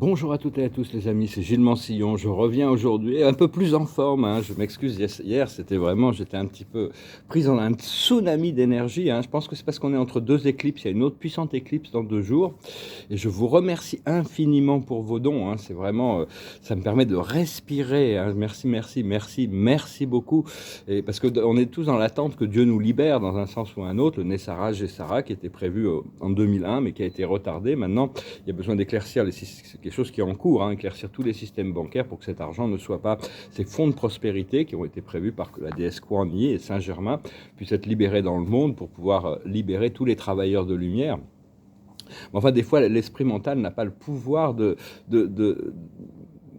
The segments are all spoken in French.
Bonjour à toutes et à tous les amis, c'est Gilles Mansillon. Je reviens aujourd'hui un peu plus en forme, hein. Je m'excuse, hier c'était vraiment, j'étais un petit peu pris dans un tsunami d'énergie, hein. Je pense que c'est parce qu'on est entre deux éclipses, il y a une autre puissante éclipse dans 2 jours. Et je vous remercie infiniment pour vos dons, hein. C'est vraiment, ça me permet de respirer, hein. Merci, merci, merci, merci beaucoup. Et parce qu'on est tous dans l'attente que Dieu nous libère dans un sens ou un autre. Le Nessara Gessara qui était prévu en 2001 mais qui a été retardé. Maintenant, il y a besoin d'éclaircir c'est quelque chose qui est en cours, hein, éclaircir tous les systèmes bancaires pour que cet argent ne soit pas, ces fonds de prospérité qui ont été prévus par la déesse Kuan Yi et Saint-Germain, puissent être libérés dans le monde pour pouvoir libérer tous les travailleurs de lumière. Mais enfin, des fois, l'esprit mental n'a pas le pouvoir de, de,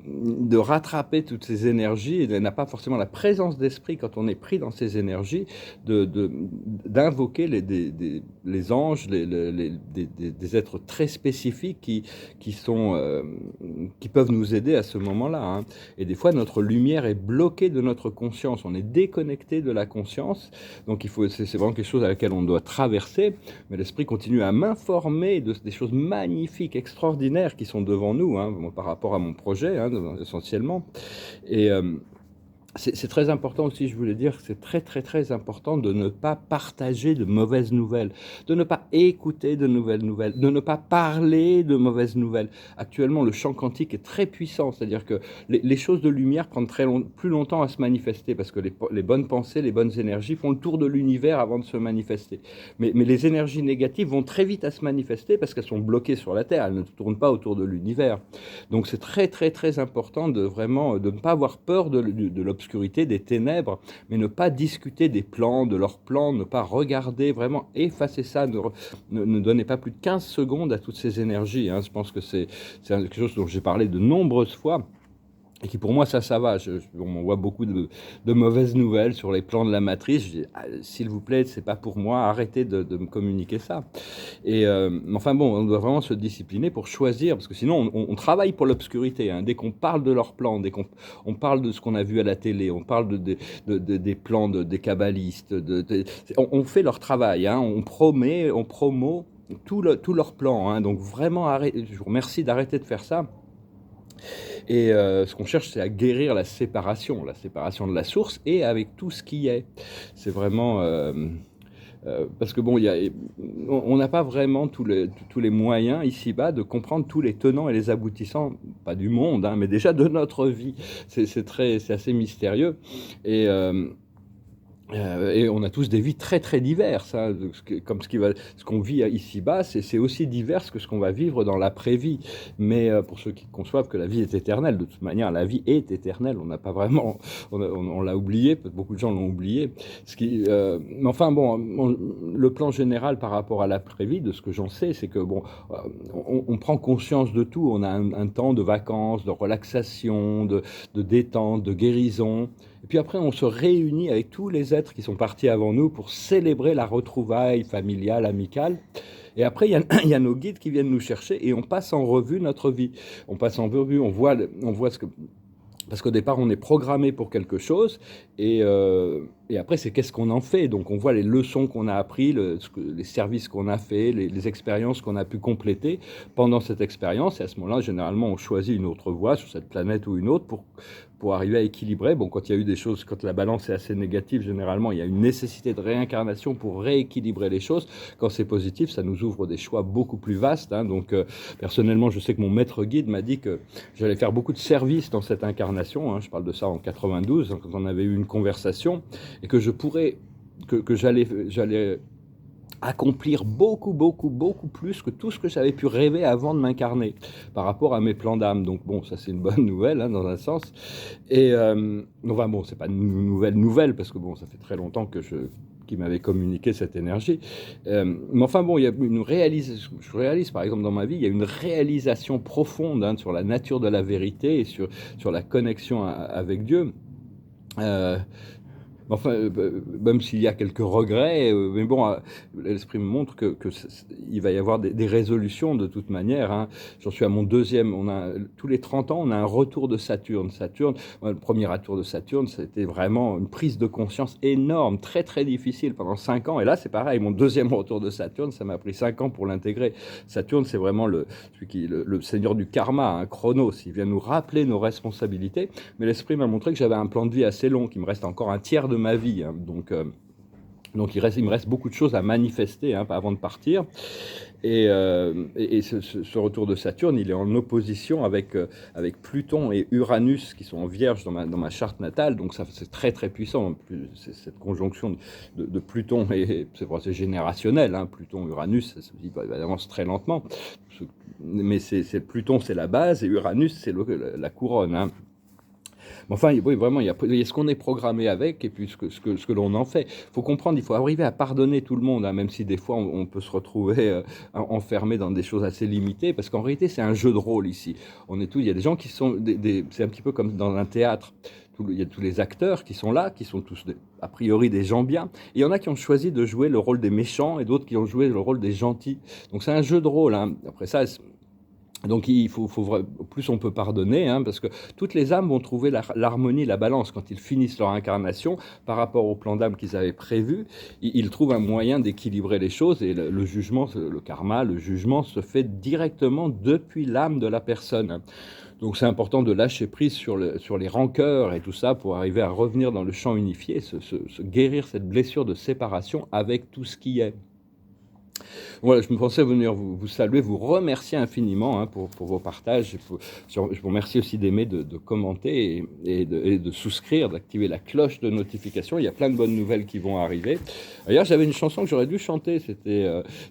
de rattraper toutes ces énergies et n'a pas forcément la présence d'esprit quand on est pris dans ces énergies d'invoquer les anges, des êtres très spécifiques qui peuvent nous aider à ce moment-là, hein. Et des fois, notre lumière est bloquée de notre conscience, on est déconnecté de la conscience, donc c'est vraiment quelque chose à laquelle on doit traverser, mais l'esprit continue à m'informer des choses magnifiques, extraordinaires qui sont devant nous, hein, par rapport à mon projet, hein, essentiellement. Et c'est très important aussi, je voulais dire que c'est très très très important de ne pas partager de mauvaises nouvelles, de ne pas écouter de nouvelles nouvelles, de ne pas parler de mauvaises nouvelles. Actuellement, le champ quantique est très puissant, c'est-à-dire que les choses de lumière prennent plus longtemps à se manifester parce que les bonnes pensées, les bonnes énergies font le tour de l'univers avant de se manifester. Mais les énergies négatives vont très vite à se manifester parce qu'elles sont bloquées sur la Terre, elles ne tournent pas autour de l'univers. Donc c'est très très très important de ne pas avoir peur de l'obscurité, des ténèbres, mais ne pas discuter des plans, de leurs plans, ne pas regarder, vraiment effacer ça, ne donnez pas plus de 15 secondes à toutes ces énergies, hein. Je pense que c'est quelque chose dont j'ai parlé de nombreuses fois. Et qui pour moi ça va, on voit beaucoup de mauvaises nouvelles sur les plans de la matrice. Je dis, s'il vous plaît, c'est pas pour moi, arrêtez de me communiquer ça. Et enfin bon, on doit vraiment se discipliner pour choisir, parce que sinon on travaille pour l'obscurité, hein. Dès qu'on parle de leurs plans, dès qu'on parle de ce qu'on a vu à la télé, on parle des plans des kabbalistes, on fait leur travail, hein. On promeut tout leur plan, hein. Donc vraiment, je vous remercie d'arrêter de faire ça. Et ce qu'on cherche, c'est à guérir la séparation de la source et avec tout ce qui est. C'est vraiment... parce que bon, on n'a pas vraiment tous les moyens ici-bas de comprendre tous les tenants et les aboutissants, pas du monde, hein, mais déjà de notre vie. C'est assez mystérieux. Et on a tous des vies très très diverses, hein, comme ce qu'on vit ici-bas, c'est aussi divers que ce qu'on va vivre dans l'après-vie. Mais pour ceux qui conçoivent que la vie est éternelle, de toute manière, la vie est éternelle. On n'a pas vraiment, on l'a oublié, beaucoup de gens l'ont oublié. Mais enfin bon, le plan général par rapport à l'après-vie, de ce que j'en sais, c'est que bon, on prend conscience de tout. On a un temps de vacances, de relaxation, de détente, de guérison. Et puis après, on se réunit avec tous les êtres qui sont partis avant nous pour célébrer la retrouvaille familiale, amicale. Et après, il y a nos guides qui viennent nous chercher et on passe en revue notre vie. On passe en revue, on voit ce que... Parce qu'au départ, on est programmé pour quelque chose, et après, c'est qu'est-ce qu'on en fait. Donc, on voit les leçons qu'on a apprises, les services qu'on a fait, les expériences qu'on a pu compléter pendant cette expérience. Et à ce moment-là, généralement, on choisit une autre voie sur cette planète ou une autre pour arriver à équilibrer. Bon, quand il y a eu des choses, quand la balance est assez négative, généralement, il y a une nécessité de réincarnation pour rééquilibrer les choses. Quand c'est positif, ça nous ouvre des choix beaucoup plus vastes, hein. Donc, personnellement, je sais que mon maître guide m'a dit que j'allais faire beaucoup de services dans cette incarnation, hein. Je parle de ça en 92, quand on avait eu une conversation, et que j'allais accomplir beaucoup, beaucoup, beaucoup plus que tout ce que j'avais pu rêver avant de m'incarner par rapport à mes plans d'âme. Donc bon, ça c'est une bonne nouvelle, hein, dans un sens. Et enfin bon, c'est pas une nouvelle parce que bon, ça fait très longtemps qui m'avait communiqué cette énergie. Mais enfin bon, il y a je réalise par exemple dans ma vie, il y a une réalisation profonde, hein, sur la nature de la vérité et sur la connexion avec Dieu. Enfin, même s'il y a quelques regrets, mais bon, l'esprit me montre il va y avoir des résolutions de toute manière, hein. J'en suis à mon deuxième. Tous les 30 ans, on a un retour de Saturne. Le premier retour de Saturne, c'était vraiment une prise de conscience énorme, très très difficile pendant 5 ans. Et là, c'est pareil, mon deuxième retour de Saturne, ça m'a pris 5 ans pour l'intégrer. Saturne, c'est vraiment le seigneur du karma, un Chronos. Il vient nous rappeler nos responsabilités. Mais l'esprit m'a montré que j'avais un plan de vie assez long, qu'il me reste encore un tiers de ma vie, hein. Donc il me reste beaucoup de choses à manifester, hein, avant de partir. Et ce retour de Saturne, il est en opposition avec Pluton et Uranus, qui sont en Vierge dans ma charte natale. Donc c'est très très puissant. Cette conjonction de Pluton, et c'est générationnel, hein, Pluton-Uranus, ça se dit évidemment très lentement. Mais Pluton, c'est la base, et Uranus, c'est la couronne, hein. Mais enfin, oui, vraiment, il y a ce qu'on est programmé avec, et puis ce que l'on en fait. Il faut comprendre, il faut arriver à pardonner tout le monde, hein, même si des fois on peut se retrouver enfermé dans des choses assez limitées, parce qu'en réalité, c'est un jeu de rôle ici. Il y a des gens qui sont c'est un petit peu comme dans un théâtre. Il y a tous les acteurs qui sont là, qui sont tous a priori des gens bien. Et il y en a qui ont choisi de jouer le rôle des méchants, et d'autres qui ont joué le rôle des gentils. Donc c'est un jeu de rôle, hein. Après ça, donc plus on peut pardonner, hein, parce que toutes les âmes vont trouver l'harmonie, la balance quand ils finissent leur incarnation par rapport au plan d'âme qu'ils avaient prévu. Ils trouvent un moyen d'équilibrer les choses, et le jugement, le karma, le jugement se fait directement depuis l'âme de la personne. Donc c'est important de lâcher prise sur les rancœurs et tout ça pour arriver à revenir dans le champ unifié, se guérir cette blessure de séparation avec tout ce qui est. Voilà, je me pensais venir vous saluer, vous remercier infiniment, hein, pour vos partages. Je vous remercie aussi d'aimer, de commenter et de souscrire, d'activer la cloche de notification. Il y a plein de bonnes nouvelles qui vont arriver. D'ailleurs, j'avais une chanson que j'aurais dû chanter. C'est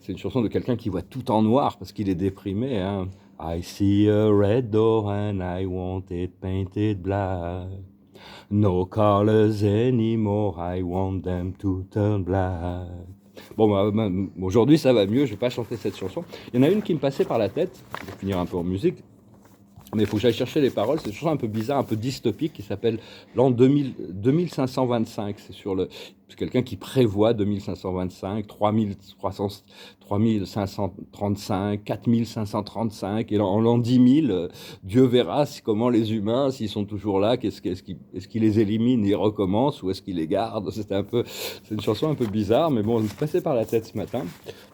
une chanson de quelqu'un qui voit tout en noir parce qu'il est déprimé, hein. I see a red door and I want it painted black. No colors anymore, I want them to turn black. Bon, aujourd'hui ça va mieux, je vais pas chanter cette chanson. Il y en a une qui me passait par la tête, pour finir un peu en musique, mais il faut que j'aille chercher les paroles. C'est une chanson un peu bizarre, un peu dystopique, qui s'appelle l'an 2525. C'est quelqu'un qui prévoit 2525, 3300, 3535, 4535, et en l'an 10 000, Dieu verra comment les humains, s'ils sont toujours là, est-ce qu'il les élimine et recommence, ou est-ce qu'il les garde. C'est une chanson un peu bizarre, mais bon, elle me passait par la tête ce matin.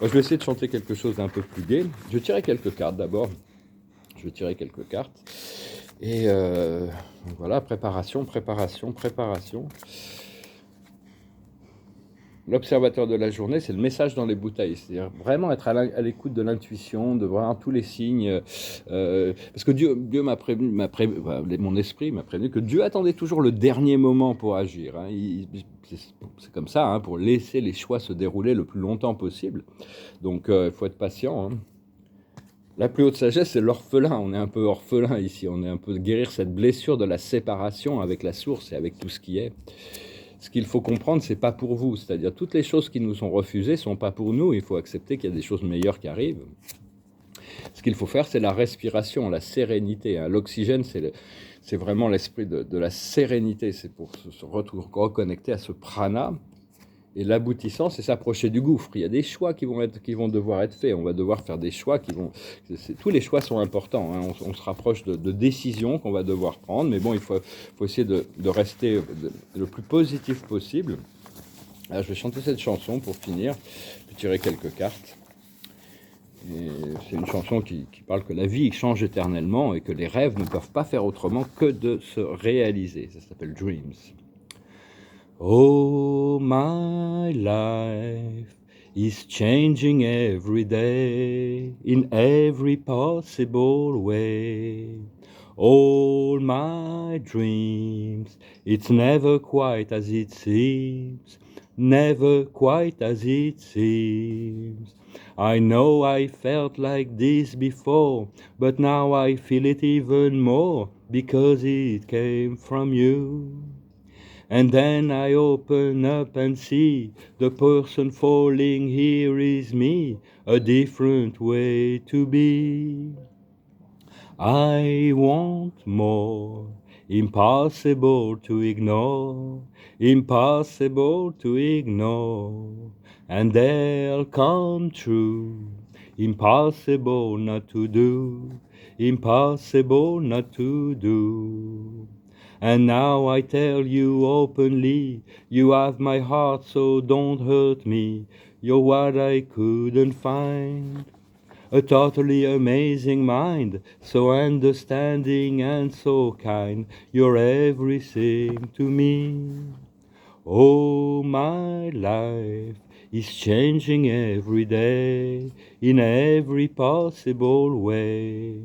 Moi, je vais essayer de chanter quelque chose d'un peu plus gai. Je vais tirer quelques cartes d'abord. Je vais tirer quelques cartes. Et voilà, préparation. L'observateur de la journée, c'est le message dans les bouteilles. C'est-à-dire vraiment être à l'écoute de l'intuition, de voir tous les signes. Parce que Dieu m'a prévenu, mon esprit m'a prévenu que Dieu attendait toujours le dernier moment pour agir, hein. C'est comme ça, hein, pour laisser les choix se dérouler le plus longtemps possible. Donc il faut être patient, hein. La plus haute sagesse, c'est l'orphelin. On est un peu orphelin ici. On est un peu guérir cette blessure de la séparation avec la source et avec tout ce qui est. Ce qu'il faut comprendre, c'est pas pour vous. C'est-à-dire, toutes les choses qui nous sont refusées sont pas pour nous. Il faut accepter qu'il y a des choses meilleures qui arrivent. Ce qu'il faut faire, c'est la respiration, la sérénité, hein. L'oxygène, c'est vraiment l'esprit de la sérénité. C'est pour se reconnecter à ce prana. Et l'aboutissant, c'est s'approcher du gouffre. Il y a des choix qui vont devoir être faits. On va devoir faire des choix tous les choix sont importants, hein. On se rapproche de décisions qu'on va devoir prendre. Mais bon, il faut essayer de rester le plus positif possible. Alors, je vais chanter cette chanson pour finir. Je vais tirer quelques cartes. Et c'est une chanson qui parle que la vie change éternellement et que les rêves ne peuvent pas faire autrement que de se réaliser. Ça s'appelle Dreams. Oh, my life is changing every day in every possible way. All my dreams, it's never quite as it seems, never quite as it seems. I know I felt like this before, but now I feel it even more because it came from you. And then I open up and see the person falling here is me, a different way to be. I want more, impossible to ignore, impossible to ignore, and they'll come true. Impossible not to do, impossible not to do. And now I tell you openly, you have my heart, so don't hurt me. You're what I couldn't find. A totally amazing mind, so understanding and so kind. You're everything to me. Oh, my life is changing every day in every possible way.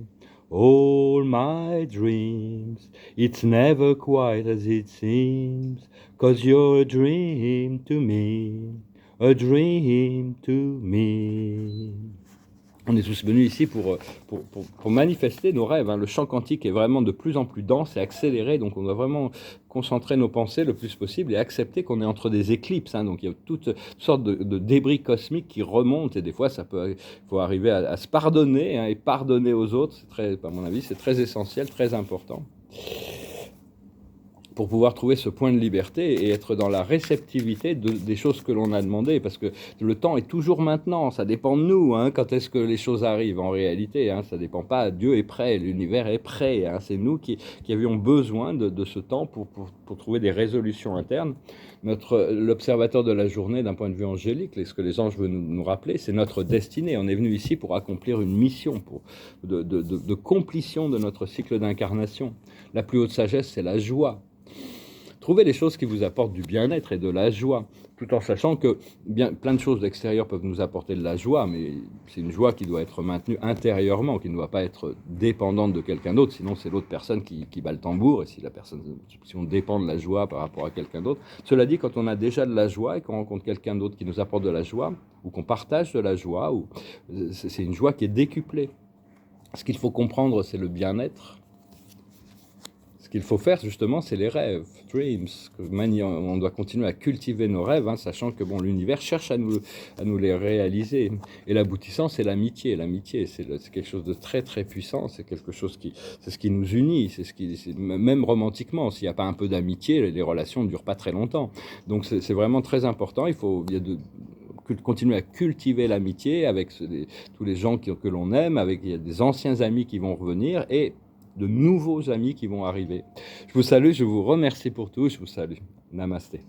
All my dreams, it's never quite as it seems, 'cause you're a dream to me, a dream to me. On est tous venus ici pour manifester nos rêves. Le chant quantique est vraiment de plus en plus dense et accéléré, donc on doit vraiment concentrer nos pensées le plus possible et accepter qu'on est entre des éclipses. Donc il y a toutes sortes de débris cosmiques qui remontent, et des fois il faut arriver à se pardonner, et pardonner aux autres. C'est très, à mon avis, c'est très essentiel, très important, pour pouvoir trouver ce point de liberté et être dans la réceptivité des choses que l'on a demandées, parce que le temps est toujours maintenant, ça dépend de nous, quand est-ce que les choses arrivent en réalité, ça dépend pas, Dieu est prêt, l'univers est prêt, c'est nous qui avions besoin de ce temps pour trouver des résolutions internes. L'observateur de la journée d'un point de vue angélique, ce que les anges veulent nous rappeler, c'est notre destinée. On est venu ici pour accomplir une mission, de complétion de notre cycle d'incarnation. La plus haute sagesse, c'est la joie. Trouvez les choses qui vous apportent du bien-être et de la joie, tout en sachant que plein de choses extérieures peuvent nous apporter de la joie, mais c'est une joie qui doit être maintenue intérieurement, qui ne doit pas être dépendante de quelqu'un d'autre, sinon c'est l'autre personne qui bat le tambour, et si on dépend de la joie par rapport à quelqu'un d'autre. Cela dit, quand on a déjà de la joie et qu'on rencontre quelqu'un d'autre qui nous apporte de la joie, ou qu'on partage de la joie, c'est une joie qui est décuplée. Ce qu'il faut comprendre, c'est le bien-être. Ce qu'il faut faire, justement, c'est les rêves, dreams. On doit continuer à cultiver nos rêves, sachant que l'univers cherche à nous les réaliser. Et l'aboutissant, c'est l'amitié. L'amitié, c'est quelque chose de très, très puissant. C'est quelque chose c'est ce qui nous unit. Même romantiquement, s'il n'y a pas un peu d'amitié, les relations ne durent pas très longtemps. Donc, c'est vraiment très important. Il y a continuer à cultiver l'amitié avec tous les gens que l'on aime, il y a des anciens amis qui vont revenir, et de nouveaux amis qui vont arriver. Je vous salue, je vous remercie pour tout, je vous salue. Namasté.